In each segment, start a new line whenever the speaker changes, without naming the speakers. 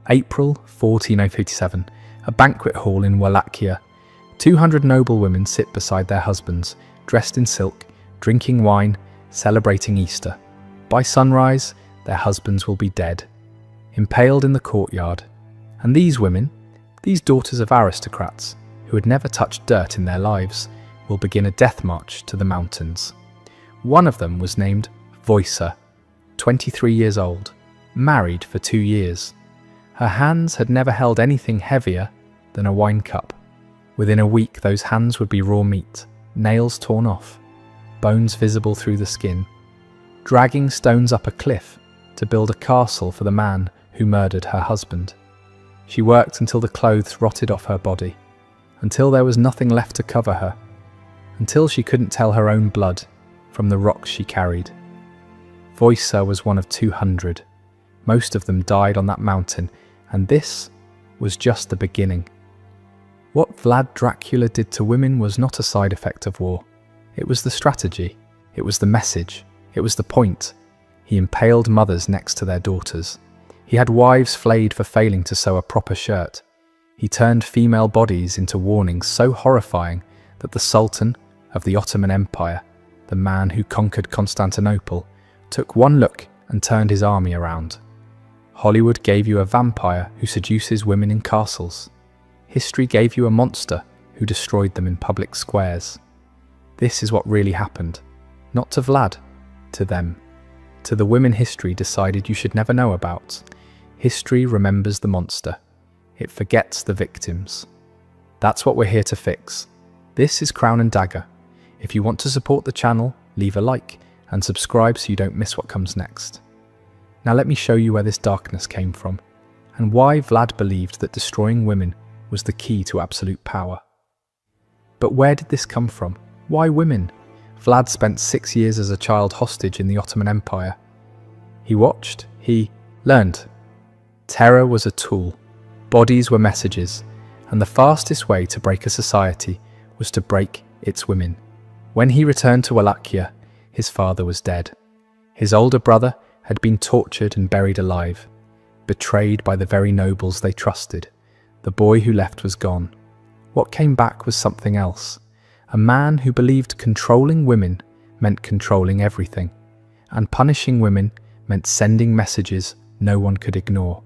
April 1457, a banquet hall in Wallachia. 200 noble women sit beside their husbands, dressed in silk, drinking wine, celebrating Easter. By sunrise, their husbands will be dead, impaled in the courtyard. And these women, these daughters of aristocrats, who had never touched dirt in their lives, will begin a death march to the mountains. One of them was named Voica, 23 years old, married for 2 years. Her hands had never held anything heavier than a wine cup. Within a week, those hands would be raw meat, nails torn off, bones visible through the skin, dragging stones up a cliff to build a castle for the man who murdered her husband. She worked until the clothes rotted off her body, until there was nothing left to cover her, until she couldn't tell her own blood from the rocks she carried. Voica was one of 200. Most of them died on that mountain, and this was just the beginning. What Vlad Dracula did to women was not a side effect of war. It was the strategy, it was the message, it was the point. He impaled mothers next to their daughters. He had wives flayed for failing to sew a proper shirt. He turned female bodies into warnings so horrifying that the Sultan of the Ottoman Empire, the man who conquered Constantinople, took one look and turned his army around. Hollywood gave you a vampire who seduces women in castles. History gave you a monster who destroyed them in public squares. This is what really happened. Not to Vlad, to them. To the women history decided you should never know about. History remembers the monster. It forgets the victims. That's what we're here to fix. This is Crown and Dagger. If you want to support the channel, leave a like and subscribe so you don't miss what comes next. Now let me show you where this darkness came from, and why Vlad believed that destroying women was the key to absolute power. But where did this come from? Why women? Vlad spent 6 years as a child hostage in the Ottoman Empire. He watched, he learned. Terror was a tool, bodies were messages, and the fastest way to break a society was to break its women. When he returned to Wallachia, his father was dead. His older brother had been tortured and buried alive, betrayed by the very nobles they trusted. The boy who left was gone. What came back was something else. A man who believed controlling women meant controlling everything, and punishing women meant sending messages no one could ignore.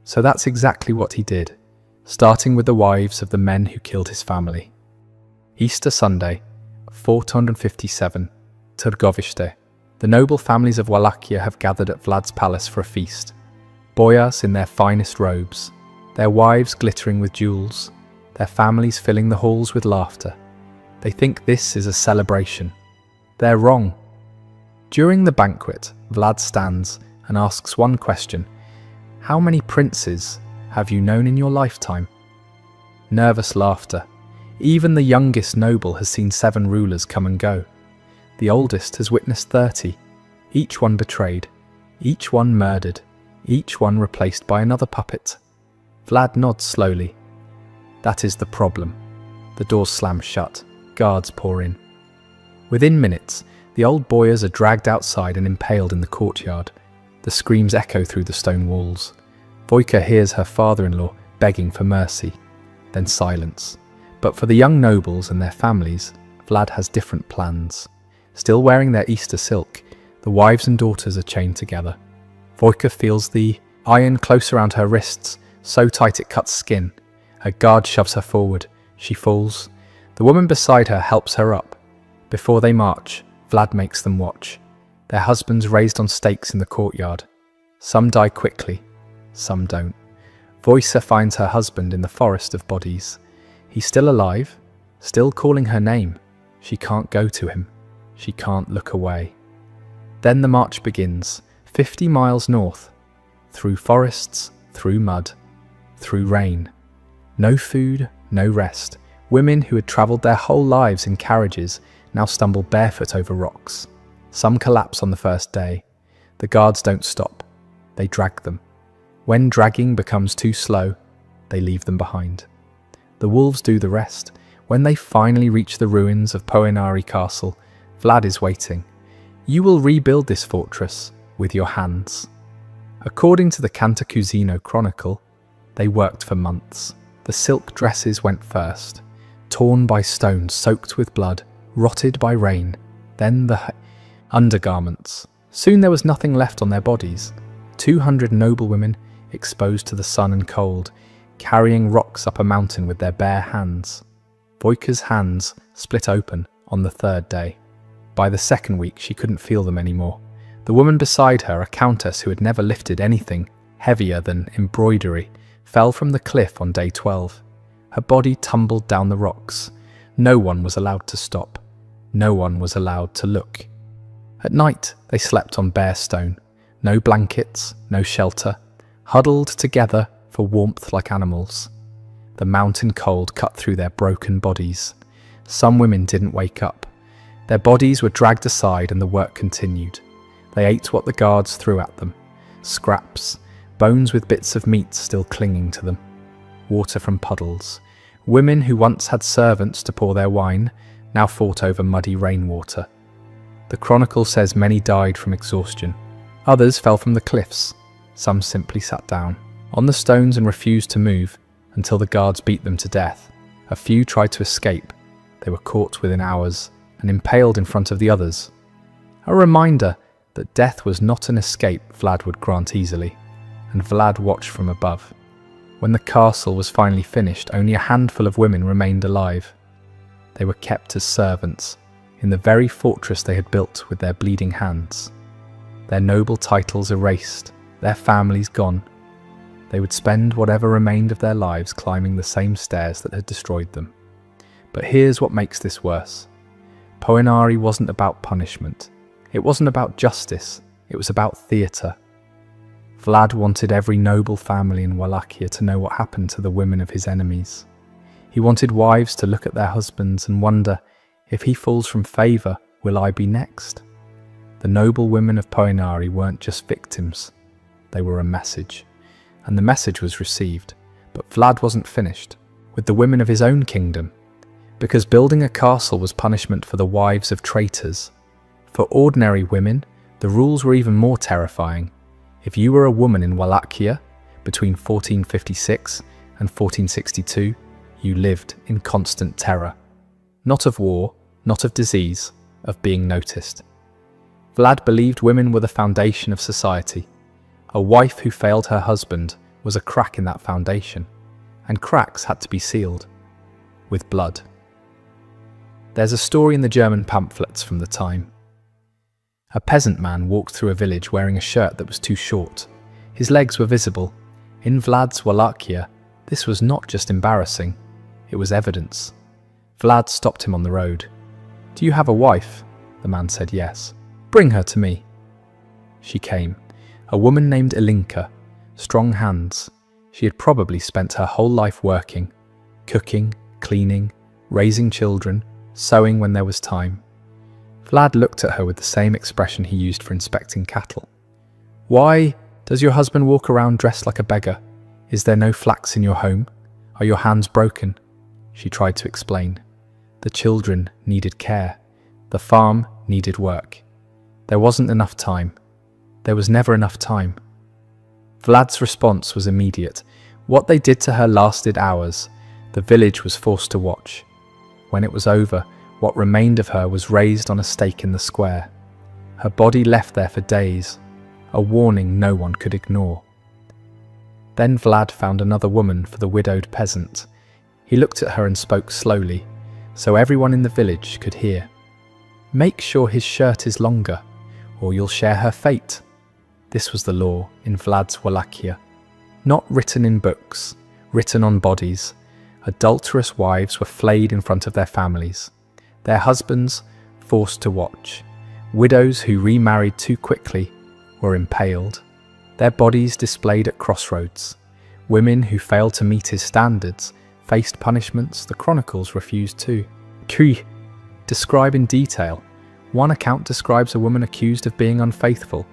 So that's exactly what he did, starting with the wives of the men who killed his family. Easter Sunday, 457, Târgoviște. The noble families of Wallachia have gathered at Vlad's palace for a feast. Boyars in their finest robes, their wives glittering with jewels, their families filling the halls with laughter. They think this is a celebration. They're wrong. During the banquet, Vlad stands and asks one question. How many princes have you known in your lifetime? Nervous laughter. Even the youngest noble has seen 7 rulers come and go. The oldest has witnessed 30, each one betrayed, each one murdered, each one replaced by another puppet. Vlad nods slowly. That is the problem. The doors slam shut. Guards pour in. Within minutes, the old boyars are dragged outside and impaled in the courtyard. The screams echo through the stone walls. Voica hears her father-in-law begging for mercy. Then silence. But for the young nobles and their families, Vlad has different plans. Still wearing their Easter silk, the wives and daughters are chained together. Voica feels the iron close around her wrists, so tight it cuts skin. A guard shoves her forward. She falls. The woman beside her helps her up. Before they march, Vlad makes them watch. Their husbands raised on stakes in the courtyard. Some die quickly, some don't. Voica finds her husband in the forest of bodies. He's still alive, still calling her name. She can't go to him. She can't look away. Then the march begins, 50 miles north, through forests, through mud, through rain. No food, no rest. Women who had travelled their whole lives in carriages now stumble barefoot over rocks. Some collapse on the first day. The guards don't stop. They drag them. When dragging becomes too slow, they leave them behind. The wolves do the rest. When they finally reach the ruins of Poenari Castle, Vlad is waiting. You will rebuild this fortress with your hands. According to the Cantacuzino Chronicle, They worked for months. The silk dresses went first, torn by stones, soaked with blood, rotted by rain, then the undergarments. Soon there was nothing left on their bodies. 200 noble women exposed to the sun and cold, carrying rocks up a mountain with their bare hands. Voika's hands split open on the third day. By the second week, she couldn't feel them anymore. The woman beside her, a countess who had never lifted anything heavier than embroidery, fell from the cliff on day 12. Her body tumbled down the rocks. No one was allowed to stop. No one was allowed to look. At night, they slept on bare stone. No blankets, no shelter, huddled together for warmth like animals. The mountain cold cut through their broken bodies. Some women didn't wake up. Their bodies were dragged aside and the work continued. They ate what the guards threw at them. Scraps, bones with bits of meat still clinging to them. Water from puddles. Women who once had servants to pour their wine now fought over muddy rainwater. The Chronicle says many died from exhaustion. Others fell from the cliffs. Some simply sat down on the stones and refused to move until the guards beat them to death. A few tried to escape. They were caught within hours and impaled in front of the others. A reminder that death was not an escape Vlad would grant easily, and Vlad watched from above. When the castle was finally finished, only a handful of women remained alive. They were kept as servants in the very fortress they had built with their bleeding hands. Their noble titles erased, their families gone. They would spend whatever remained of their lives climbing the same stairs that had destroyed them. But here's what makes this worse. Poenari wasn't about punishment. It wasn't about justice. It was about theatre. Vlad wanted every noble family in Wallachia to know what happened to the women of his enemies. He wanted wives to look at their husbands and wonder, if he falls from favour, will I be next? The noble women of Poenari weren't just victims. They were a message. And the message was received. But Vlad wasn't finished with the women of his own kingdom, because building a castle was punishment for the wives of traitors. For ordinary women, the rules were even more terrifying. If you were a woman in Wallachia between 1456 and 1462, you lived in constant terror. Not of war, not of disease, of being noticed. Vlad believed women were the foundation of society. A wife who failed her husband was a crack in that foundation, and cracks had to be sealed with blood. There's a story in the German pamphlets from the time. A peasant man walked through a village wearing a shirt that was too short. His legs were visible. In Vlad's Wallachia, this was not just embarrassing, it was evidence. Vlad stopped him on the road. "Do you have a wife?" The man said yes. "Bring her to me." She came. A woman named Ilinka. Strong hands. She had probably spent her whole life working, cooking, cleaning, raising children, sewing when there was time. Vlad looked at her with the same expression he used for inspecting cattle. "Why does your husband walk around dressed like a beggar? Is there no flax in your home? Are your hands broken?" She tried to explain. The children needed care. The farm needed work. There wasn't enough time. There was never enough time. Vlad's response was immediate. What they did to her lasted hours. The village was forced to watch. When it was over, what remained of her was raised on a stake in the square. Her body left there for days, a warning no one could ignore. Then Vlad found another woman for the widowed peasant. He looked at her and spoke slowly, so everyone in the village could hear. "Make sure his shirt is longer, or you'll share her fate." This was the law in Vlad's Wallachia. Not written in books, written on bodies. Adulterous wives were flayed in front of their families. Their husbands forced to watch. Widows who remarried too quickly were impaled. Their bodies displayed at crossroads. Women who failed to meet his standards faced punishments the Chronicles refused to describe in detail. One account describes a woman accused of being unfaithful.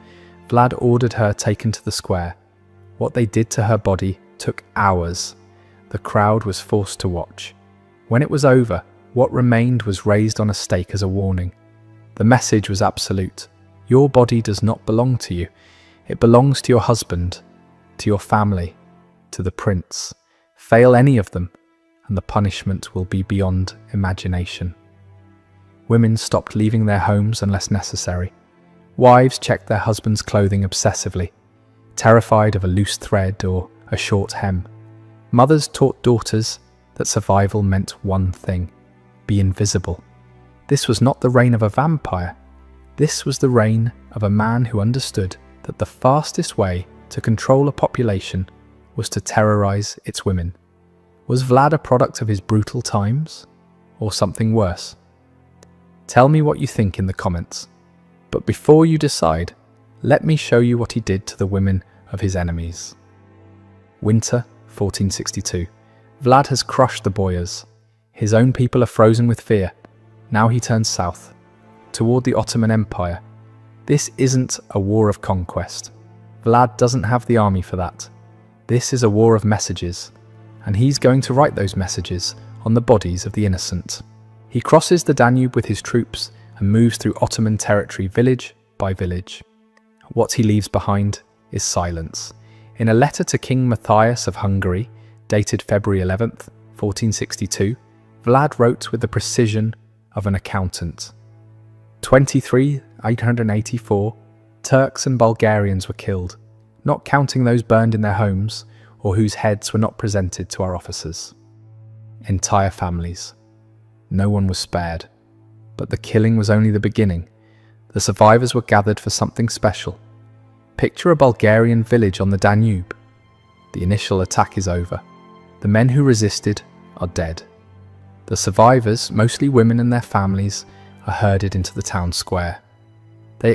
Vlad ordered her taken to the square. What they did to her body took hours. The crowd was forced to watch. When it was over, what remained was raised on a stake as a warning. The message was absolute. Your body does not belong to you. It belongs to your husband, to your family, to the prince. Fail any of them, and the punishment will be beyond imagination. Women stopped leaving their homes unless necessary. Wives checked their husbands' clothing obsessively, terrified of a loose thread or a short hem. Mothers taught daughters that survival meant one thing: be invisible. This was not the reign of a vampire. This was the reign of a man who understood that the fastest way to control a population was to terrorize its women. Was Vlad a product of his brutal times, or something worse? Tell me what you think in the comments. But before you decide, let me show you what he did to the women of his enemies. Winter 1462. Vlad has crushed the boyars. His own people are frozen with fear. Now he turns south, toward the Ottoman Empire. This isn't a war of conquest. Vlad doesn't have the army for that. This is a war of messages, and he's going to write those messages on the bodies of the innocent. He crosses the Danube with his troops and moves through Ottoman territory village by village. What he leaves behind is silence. In a letter to King Matthias of Hungary, dated February 11th, 1462, Vlad wrote with the precision of an accountant. 23,884 Turks and Bulgarians were killed, not counting those burned in their homes or whose heads were not presented to our officers. Entire families. No one was spared. But the killing was only the beginning. The survivors were gathered for something special. Picture a Bulgarian village on the Danube. The initial attack is over. The men who resisted are dead. The survivors, mostly women and their families, are herded into the town square. They